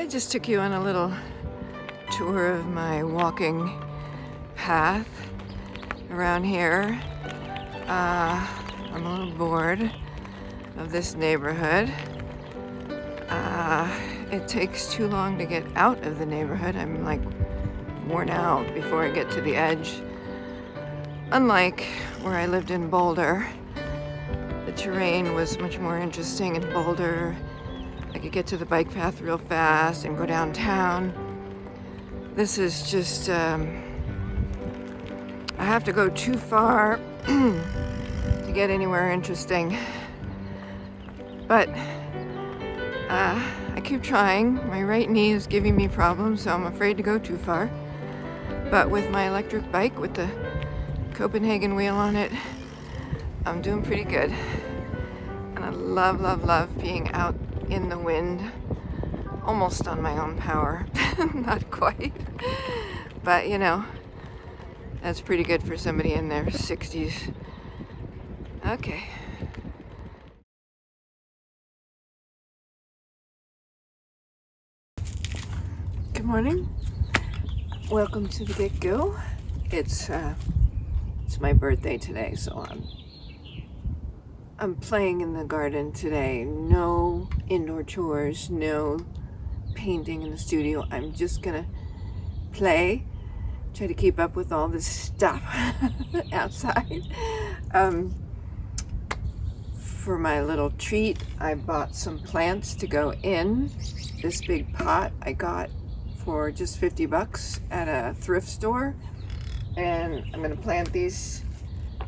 just took you on a little tour of my walking path around here. I'm a little bored of this neighborhood. It takes too long to get out of the neighborhood. I'm like worn out before I get to the edge. Unlike where I lived in Boulder, the terrain was much more interesting in Boulder. I could get to the bike path real fast and go downtown. This is just, I have to go too far to get anywhere interesting. But I keep trying. My right knee is giving me problems, so I'm afraid to go too far. But with my electric bike with the Copenhagen wheel on it, I'm doing pretty good. And I love, love, love being out in the wind, almost on my own power. Not quite, but you know, that's pretty good for somebody in their 60s. Okay. Good morning. Welcome to the get-go. It's my birthday today, so I'm playing in the garden today. No indoor chores, no painting in the studio. I'm just gonna play, try to keep up with all this stuff outside. For my little treat, I bought some plants to go in this big pot I got for just 50 bucks at a thrift store. And I'm gonna plant these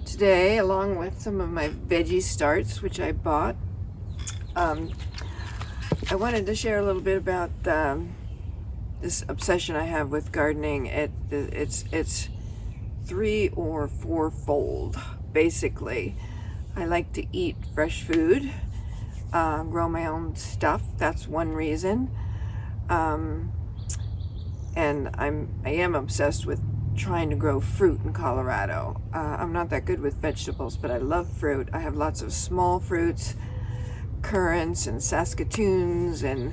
today along with some of my veggie starts, which I bought. I wanted to share a little bit about this obsession I have with gardening. It's 3 or 4-fold, basically. I like to eat fresh food, grow my own stuff. That's one reason. And I am obsessed with trying to grow fruit in Colorado. I'm not that good with vegetables, but I love fruit. I have lots of small fruits, currants and saskatoons and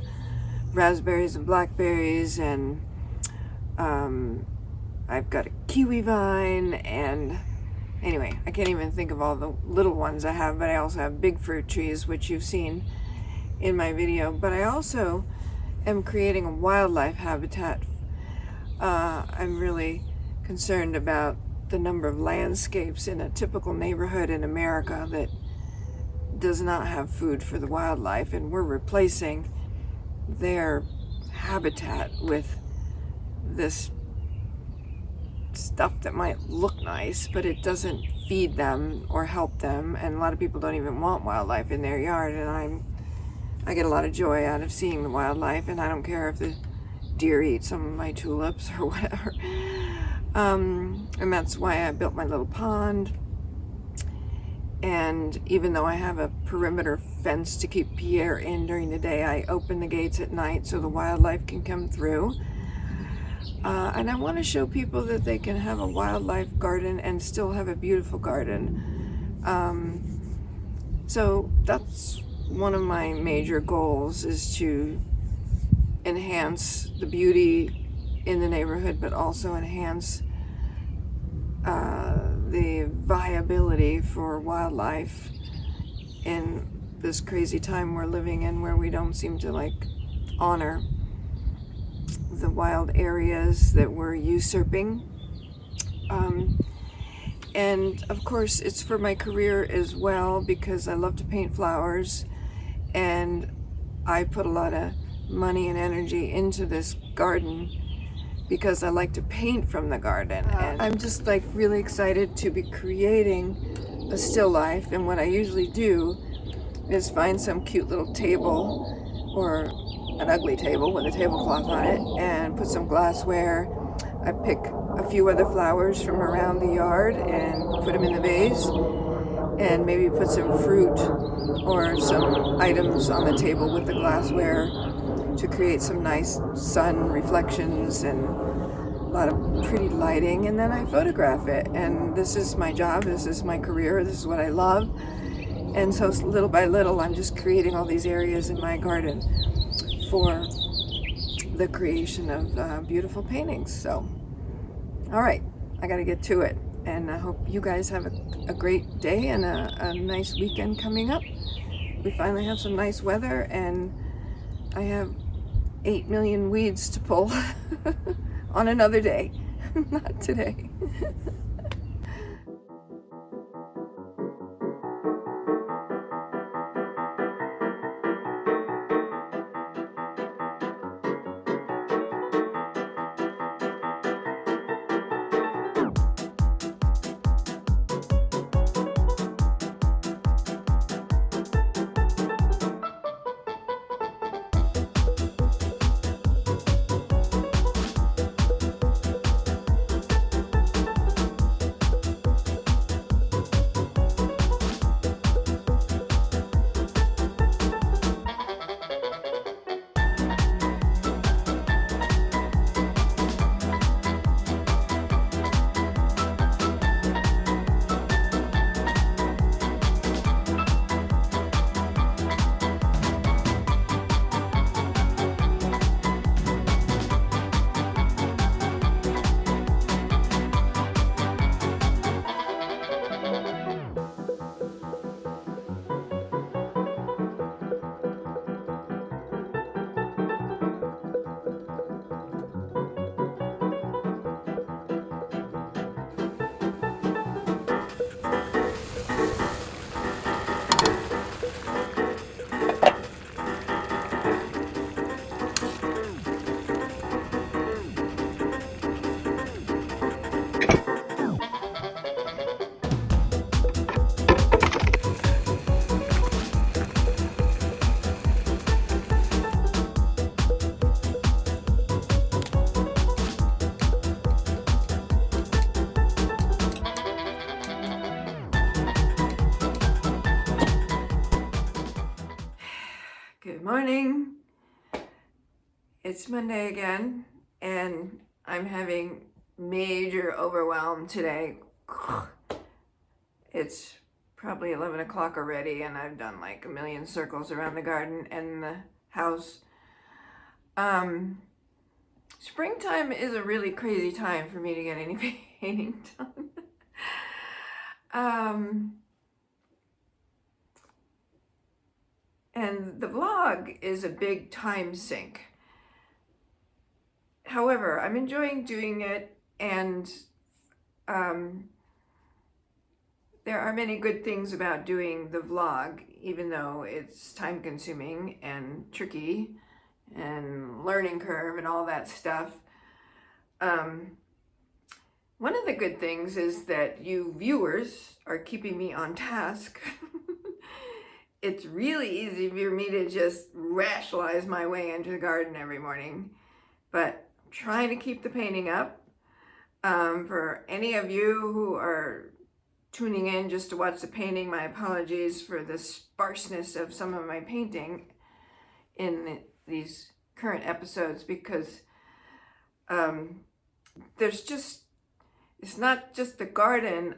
raspberries and blackberries, and I've got a kiwi vine, and anyway, I can't even think of all the little ones I have, but I also have big fruit trees, which you've seen in my video. But I also am creating a wildlife habitat. I'm really concerned about the number of landscapes in a typical neighborhood in America that does not have food for the wildlife, and we're replacing their habitat with this stuff that might look nice, but it doesn't feed them or help them, and a lot of people don't even want wildlife in their yard, and I get a lot of joy out of seeing the wildlife, and I don't care if the deer eat some of my tulips or whatever. And that's why I built my little pond. And even though I have a perimeter fence to keep Pierre in during the day, I open the gates at night so the wildlife can come through. And I want to show people that they can have a wildlife garden and still have a beautiful garden. So that's one of my major goals, is to enhance the beauty in the neighborhood, but also enhance the viability for wildlife in this crazy time we're living in, where we don't seem to honor the wild areas that we're usurping. And of course it's for my career as well, because I love to paint flowers, and I put a lot of money and energy into this garden because I like to paint from the garden. And I'm just really excited to be creating a still life. And what I usually do is find some cute little table, or an ugly table with a tablecloth on it, and put some glassware. I pick a few other flowers from around the yard and put them in the vase, and maybe put some fruit or some items on the table with the glassware to create some nice sun reflections and a lot of pretty lighting. And then I photograph it, and this is my job, this is my career, this is what I love. And so little by little I'm just creating all these areas in my garden for the creation of beautiful paintings. So, all right, I got to get to it. And I hope you guys have a great day and a nice weekend coming up. We finally have some nice weather, and I have 8 million weeds to pull on another day, not today. Good morning. It's Monday again, and I'm having major overwhelm today. It's probably 11 o'clock already, and I've done like a million circles around the garden and the house. Springtime is a really crazy time for me to get any painting done. And the vlog is a big time sink. However, I'm enjoying doing it, and there are many good things about doing the vlog, even though it's time consuming and tricky and learning curve and all that stuff. One of the good things is that you viewers are keeping me on task. It's really easy for me to just rationalize my way into the garden every morning, but I'm trying to keep the painting up. For any of you who are tuning in just to watch the painting, my apologies for the sparseness of some of my painting in these current episodes, because it's not just the garden,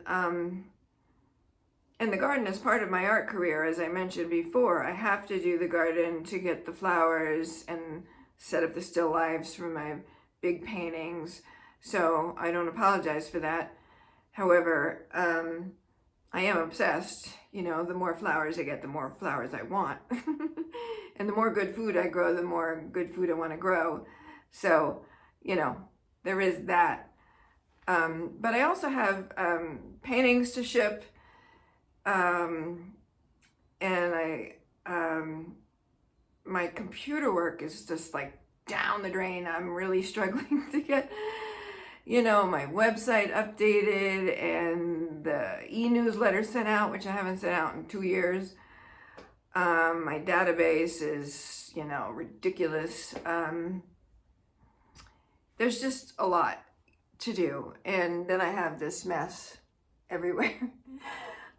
and the garden is part of my art career. As I mentioned before, I have to do the garden to get the flowers and set up the still lifes for my big paintings, so I don't apologize for that. However, I am obsessed. You know, the more flowers I get, the more flowers I want. And the more good food I grow, the more good food I want to grow. So, you know, there is that. But I also have paintings to ship. And my computer work is just like down the drain. I'm really struggling to get, you know, my website updated and the e-newsletter sent out, which I haven't sent out in 2 years. My database is, you know, ridiculous. There's just a lot to do. And then I have this mess everywhere.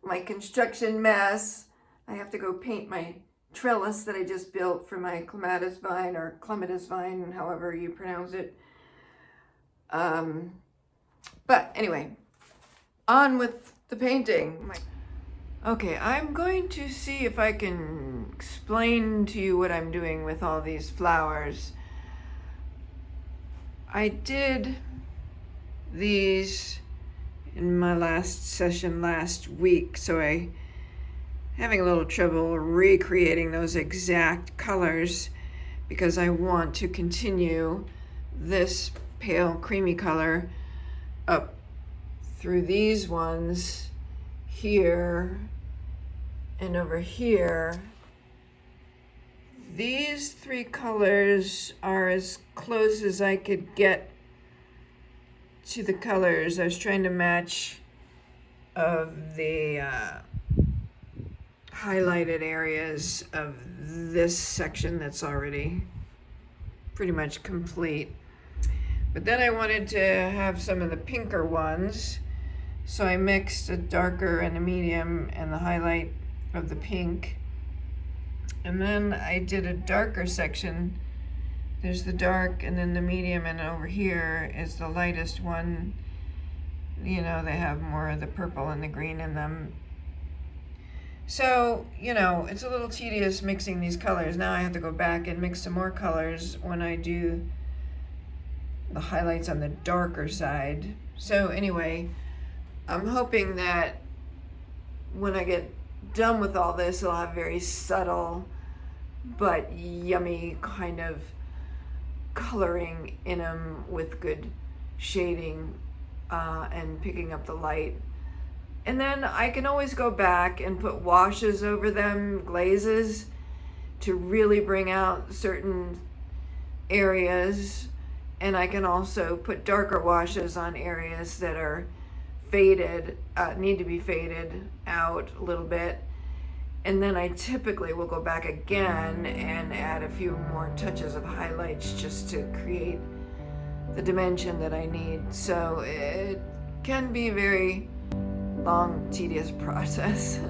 My construction mess. I have to go paint my trellis that I just built for my clematis vine, or clematis vine, however you pronounce it. But anyway, on with the painting. Okay, I'm going to see if I can explain to you what I'm doing with all these flowers. I did these in my last session last week, so I'm having a little trouble recreating those exact colors because I want to continue this pale creamy color up through these ones here and over here. These three colors are as close as I could get to the colors. I was trying to match of the highlighted areas of this section that's already pretty much complete. But then I wanted to have some of the pinker ones, so I mixed a darker and a medium and the highlight of the pink. And then I did a darker section. There's the dark and then the medium, and over here is the lightest one. You know, they have more of the purple and the green in them. So, you know, it's a little tedious mixing these colors. Now I have to go back and mix some more colors when I do the highlights on the darker side. So anyway, I'm hoping that when I get done with all this, it'll have very subtle but yummy kind of coloring in them with good shading and picking up the light. And then I can always go back and put washes over them, glazes, to really bring out certain areas. And I can also put darker washes on areas that are faded, need to be faded out a little bit. And then I typically will go back again and add a few more touches of highlights just to create the dimension that I need. So it can be a very long, tedious process.